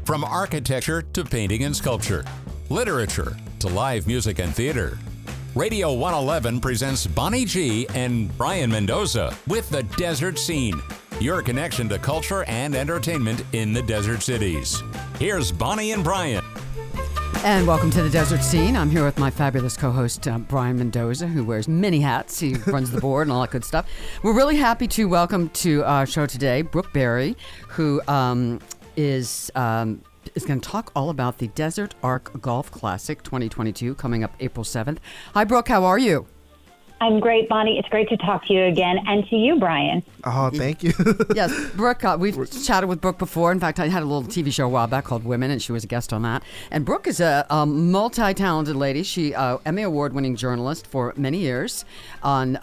From architecture to painting and sculpture, literature to live music and theater. Radio 111 presents Bonnie G. and Brayan Mendoza with The Desert Scene, your connection to culture and entertainment in the desert cities. Here's Bonnie and Brayan. And welcome to The Desert Scene. I'm here with my fabulous co-host, Brayan Mendoza, who wears many hats. He runs the board and all that good stuff. We're really happy to welcome to our show today Brooke Beare, who is going to talk all about the Desert Arc Golf Classic 2022 coming up April 7th. Hi, Brooke. How are you? I'm great, Bonnie. It's great to talk to you again, and to you, Brayan. Oh, thank you. Yes, Brooke, we've chatted with Brooke before. In fact, I had a little TV show a while back called Women, and she was a guest on that. And Brooke is a multi-talented lady. She Emmy Award-winning journalist for many years on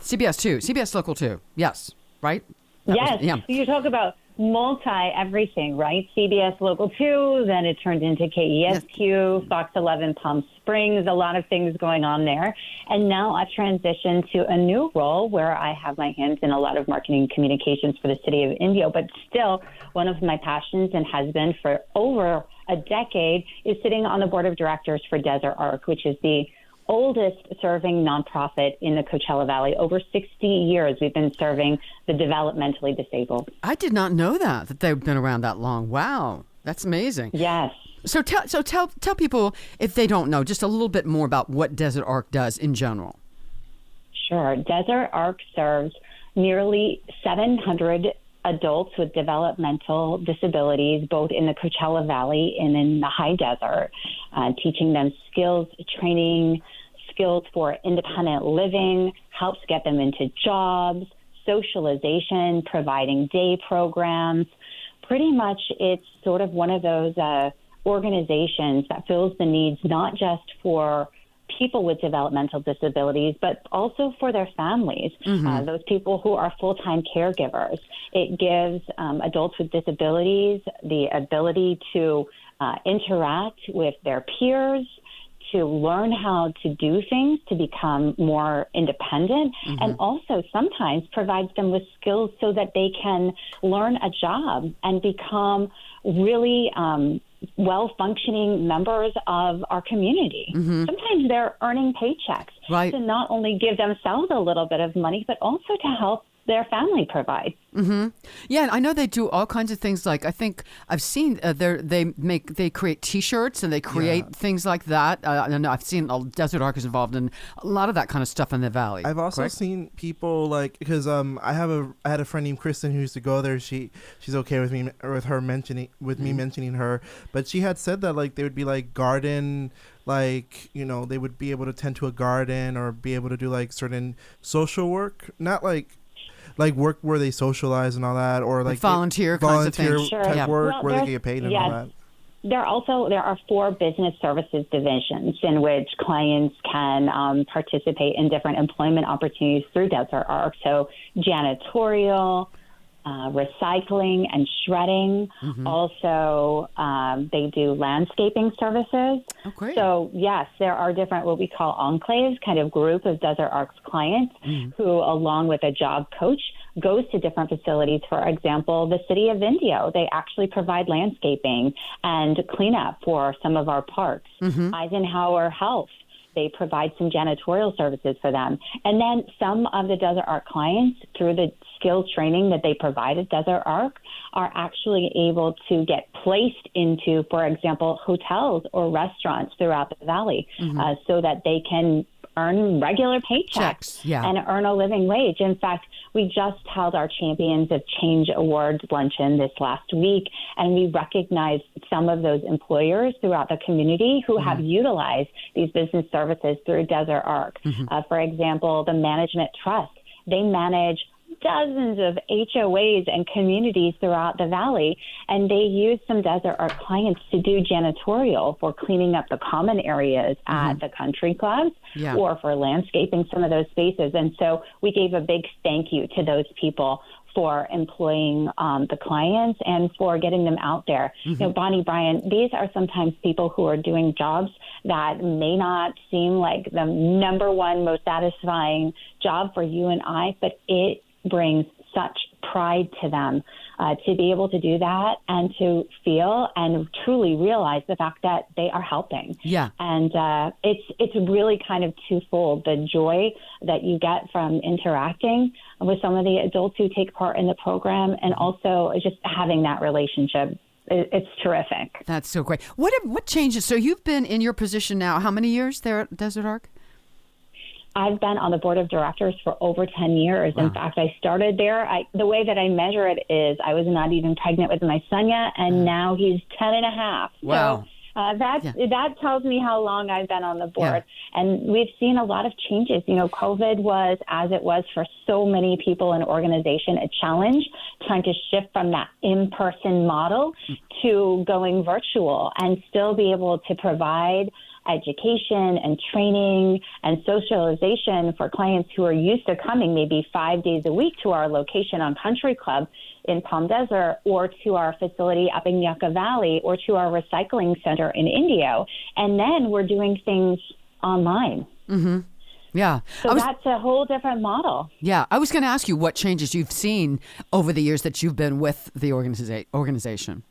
CBS 2, CBS Local 2. Yes, right? Yes. You talk about multi-everything, right? CBS Local 2, then it turned into KESQ, yes. Fox 11 Palm Springs, a lot of things going on there. And now I've transitioned to a new role where I have my hands in a lot of marketing communications for the city of Indio, but still one of my passions and has been for over a decade is sitting on the board of directors for Desert Arc, which is the oldest serving nonprofit in the Coachella Valley. Over 60 years we've been serving the developmentally disabled. I did not know that they've been around that long. Wow, that's amazing. Yes. So tell people, if they don't know, just a little bit more about what Desert Arc does in general. Sure. Desert Arc serves nearly 700 adults with developmental disabilities, both in the Coachella Valley and in the high desert, teaching them skills, training, skills for independent living, helps get them into jobs, socialization, providing day programs. Pretty much it's sort of one of those organizations that fills the needs not just for people with developmental disabilities, but also for their families, those people who are full-time caregivers. It gives adults with disabilities the ability to interact with their peers, to learn how to do things, to become more independent, and also sometimes provides them with skills so that they can learn a job and become really well-functioning members of our community. Sometimes they're earning paychecks to not only give themselves a little bit of money, but also to help their family provide. Yeah, and I know they do all kinds of things. Like I think I've seen they create T-shirts and they create things like that. I know I've seen Desert Arc is involved in a lot of that kind of stuff in the valley. I've also seen people because I had a friend named Kristen who used to go there. She's okay with me mentioning her, but she had said that they would be garden. They would be able to tend to a garden or be able to do certain social work, not work where they socialize and all that, or volunteer kinds of things. Type work where they get paid and all that. There are 4 business services divisions in which clients can participate in different employment opportunities through Desert Arc. So janitorial, recycling and shredding. Also, they do landscaping services. Oh, great. So, yes, there are different what we call enclaves, kind of group of Desert Arc's clients who, along with a job coach, goes to different facilities. For example, the city of Indio, they actually provide landscaping and cleanup for some of our parks. Eisenhower Health, they provide some janitorial services for them. And then some of the Desert Arc clients, through the skills training that they provide at Desert Arc, are actually able to get placed into, for example, hotels or restaurants throughout the valley so that they can earn regular paychecks and earn a living wage. In fact, we just held our Champions of Change Awards luncheon this last week, and we recognized some of those employers throughout the community who have utilized these business services through Desert Arc. For example, the Management Trust, they manage dozens of HOAs and communities throughout the valley, and they use some Desert Arc clients to do janitorial for cleaning up the common areas at the country clubs or for landscaping some of those spaces. And so we gave a big thank you to those people for employing the clients and for getting them out there. Bonnie, Brayan, these are sometimes people who are doing jobs that may not seem like the number one most satisfying job for you and I, but it brings such pride to them to be able to do that and to feel and truly realize the fact that they are helping. Yeah. And it's really kind of twofold. The joy that you get from interacting with some of the adults who take part in the program, and also just having that relationship. It's terrific. That's so great. What changes? So you've been in your position now, how many years there at Desert Arc? I've been on the board of directors for over 10 years. Wow. In fact, I started there. The way that I measure it is I was not even pregnant with my son yet, and now he's 10 and a half. Wow. So that tells me how long I've been on the board. Yeah. And we've seen a lot of changes. You know, COVID was, as it was for so many people in organization, a challenge, trying to shift from that in-person model to going virtual and still be able to provide education and training and socialization for clients who are used to coming maybe 5 days a week to our location on Country Club in Palm Desert, or to our facility up in Yucca Valley, or to our recycling center in Indio. And then we're doing things online. Mm-hmm. Yeah. So that's a whole different model. Yeah. I was going to ask you what changes you've seen over the years that you've been with the organization.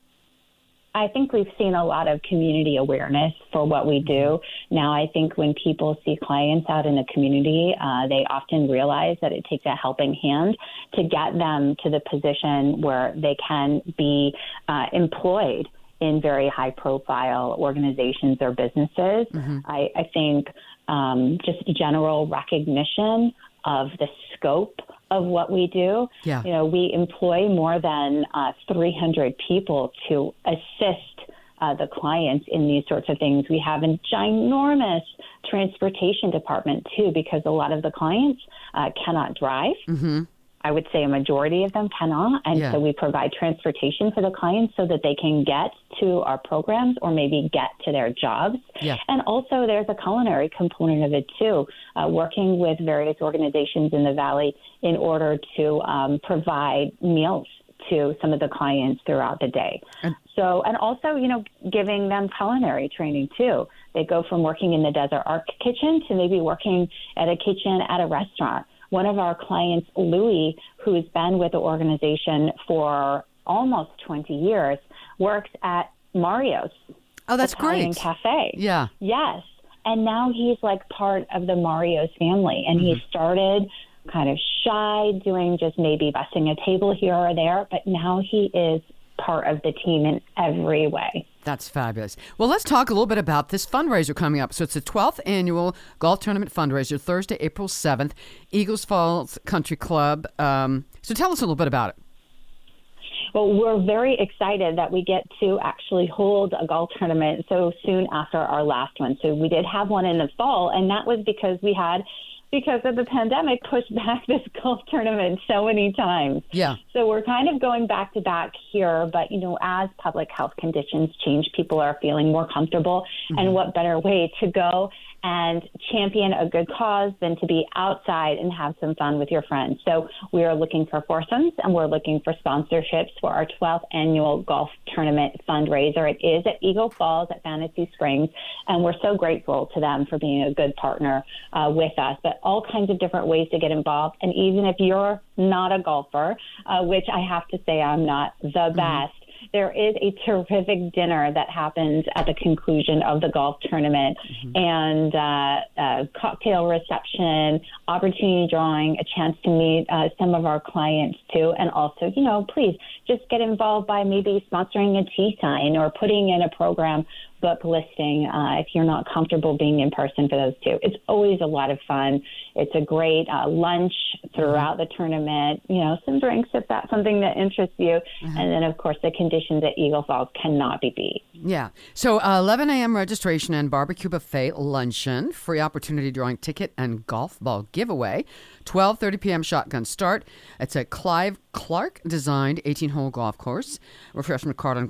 I think we've seen a lot of community awareness for what we do. Now, I think when people see clients out in the community, they often realize that it takes a helping hand to get them to the position where they can be employed in very high-profile organizations or businesses. Mm-hmm. I think just general recognition of the scope of what we do. Yeah. You know, we employ more than 300 people to assist the clients in these sorts of things. We have a ginormous transportation department too, because a lot of the clients cannot drive. Mm-hmm. I would say a majority of them cannot. And so we provide transportation for the clients so that they can get to our programs or maybe get to their jobs. Yeah. And also there's a culinary component of it too, working with various organizations in the Valley in order to provide meals to some of the clients throughout the day. And also, you know, giving them culinary training too. They go from working in the Desert Arc kitchen to maybe working at a kitchen at a restaurant. One of our clients, Louis, who's been with the organization for almost 20 years, works at Mario's. Oh, that's Italian great. Cafe. Yeah. Yes. And now he's like part of the Mario's family. And he started kind of shy, doing just maybe busting a table here or there. But now he is part of the team in every way. That's fabulous. Well, let's talk a little bit about this fundraiser coming up. So it's the 12th annual golf tournament fundraiser, Thursday, April 7th, Eagles Falls Country Club. So tell us a little bit about it. Well, we're very excited that we get to actually hold a golf tournament so soon after our last one. So we did have one in the fall, and that was because we had, because of the pandemic, pushed back this golf tournament so many times. Yeah. So we're kind of going back to back here, but, you know, as public health conditions change, people are feeling more comfortable. Mm-hmm. And what better way to go and champion a good cause than to be outside and have some fun with your friends. So we are looking for foursomes, and we're looking for sponsorships for our 12th annual golf tournament fundraiser. It is at Eagle Falls at Fantasy Springs, and we're so grateful to them for being a good partner with us. But all kinds of different ways to get involved. And even if you're not a golfer, which I have to say I'm not the best, there is a terrific dinner that happens at the conclusion of the golf tournament, and a cocktail reception, opportunity drawing, a chance to meet some of our clients too. And also, you know, please just get involved by maybe sponsoring a tea sign or putting in a program book listing if you're not comfortable being in person for those two. It's always a lot of fun. It's a great lunch throughout the tournament, you know, some drinks if that's something that interests you. And then, of course, the conditions at Eagle Falls cannot be beat. Yeah. So 11 a.m. registration and barbecue buffet luncheon, free opportunity drawing ticket and golf ball giveaway. 12:30 p.m. shotgun start. It's a Clive Clark designed 18-hole golf course. Refreshment cart on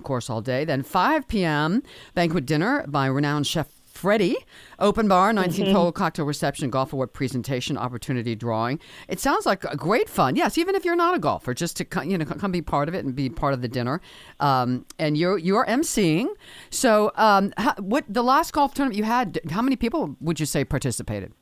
course all day. Then 5 p.m. banquet dinner by renowned chef Freddie. Open bar, 19th hole cocktail reception, golf award presentation, opportunity drawing. It sounds like a great fun. Yes, even if you're not a golfer, just to come be part of it and be part of the dinner. And you're emceeing. So what the last golf tournament you had? How many people would you say participated?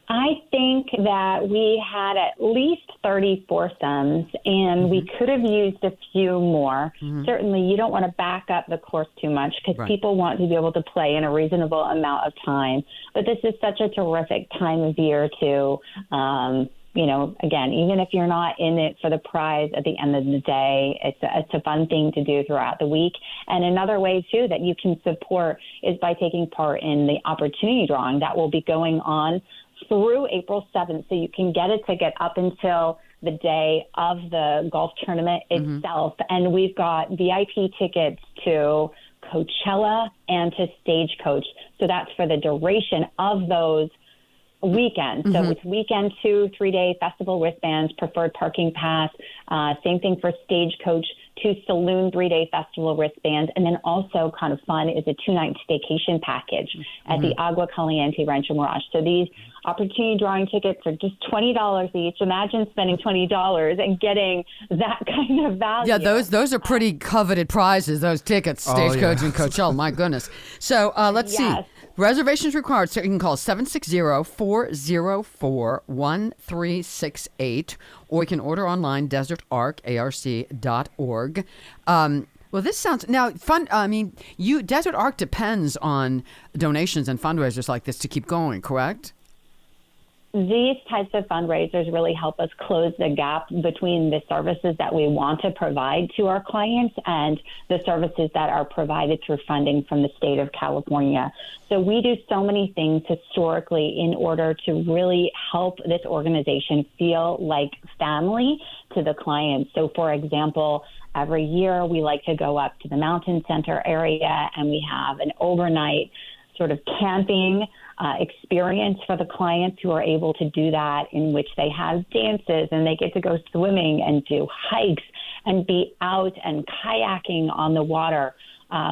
I think that we had at least 30 foursomes, and we could have used a few more. Certainly, you don't want to back up the course too much because people want to be able to play in a reasonable amount of time. But this is such a terrific time of year to, again, even if you're not in it for the prize at the end of the day, it's a fun thing to do throughout the week. And another way, too, that you can support is by taking part in the opportunity drawing that will be going on through April 7th. So you can get a ticket up until the day of the golf tournament itself. And we've got VIP tickets to Coachella and to Stagecoach. So that's for the duration of those weekends. So it's weekend 2, 3-day festival wristbands, preferred parking pass. Same thing for Stagecoach, 2 saloon 3-day festival wristbands. And then also kind of fun is a 2-night staycation package at the Agua Caliente Rancho Mirage. So these opportunity drawing tickets are just $20 each. Imagine spending $20 and getting that kind of value. Yeah, those are pretty coveted prizes, those tickets, Stagecoach and Coachella. My goodness. So let's see. Reservations required, so you can call 760-404-1368, or you can order online, desertarc.org. Well, this sounds now fun. I mean, Desert Arc depends on donations and fundraisers like this to keep going, correct? These types of fundraisers really help us close the gap between the services that we want to provide to our clients and the services that are provided through funding from the state of California. So we do so many things historically in order to really help this organization feel like family to the clients. So, for example, every year we like to go up to the Mountain Center area and we have an overnight sort of camping experience for the clients who are able to do that, in which they have dances and they get to go swimming and do hikes and be out and kayaking on the water.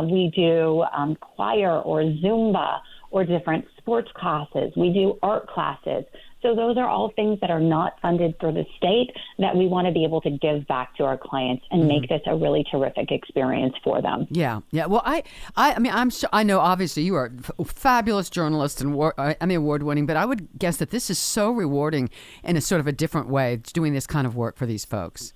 We do choir or Zumba or different sports classes. We do art classes. So those are all things that are not funded through the state that we want to be able to give back to our clients and make this a really terrific experience for them. Yeah. Well, I mean, I know obviously you are a fabulous journalist and award-winning, but I would guess that this is so rewarding in a sort of a different way, doing this kind of work for these folks.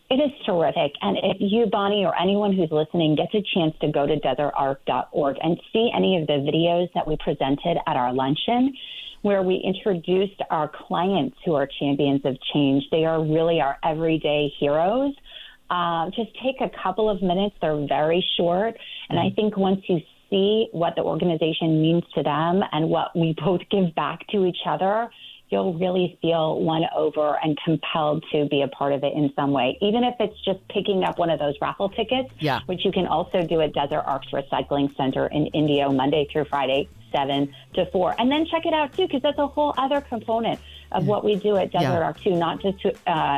It is terrific. And if you, Bonnie, or anyone who's listening gets a chance to go to desertarc.org and see any of the videos that we presented at our luncheon, where we introduced our clients who are champions of change. They are really our everyday heroes. Just take a couple of minutes. They're very short. And I think once you see what the organization means to them and what we both give back to each other, you'll really feel won over and compelled to be a part of it in some way, even if it's just picking up one of those raffle tickets, which you can also do at Desert Arcs Recycling Center in Indio, Monday through Friday, 7 to 4. And then check it out, too, because that's a whole other component of what we do at Desert Arc, too, not just to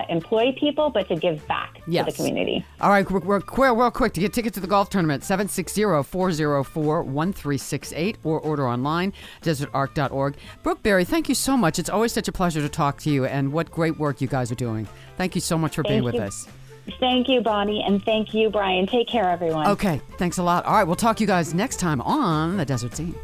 employ people, but to give back to the community. All right, we're real quick to get tickets to the golf tournament, 760-404-1368, or order online, desertarc.org. Brooke Beare, thank you so much. It's always such a pleasure to talk to you, and what great work you guys are doing. Thank you so much for being with us. Thank you, Bonnie, and thank you, Brian. Take care, everyone. Okay, thanks a lot. All right, we'll talk to you guys next time on The Desert Scene.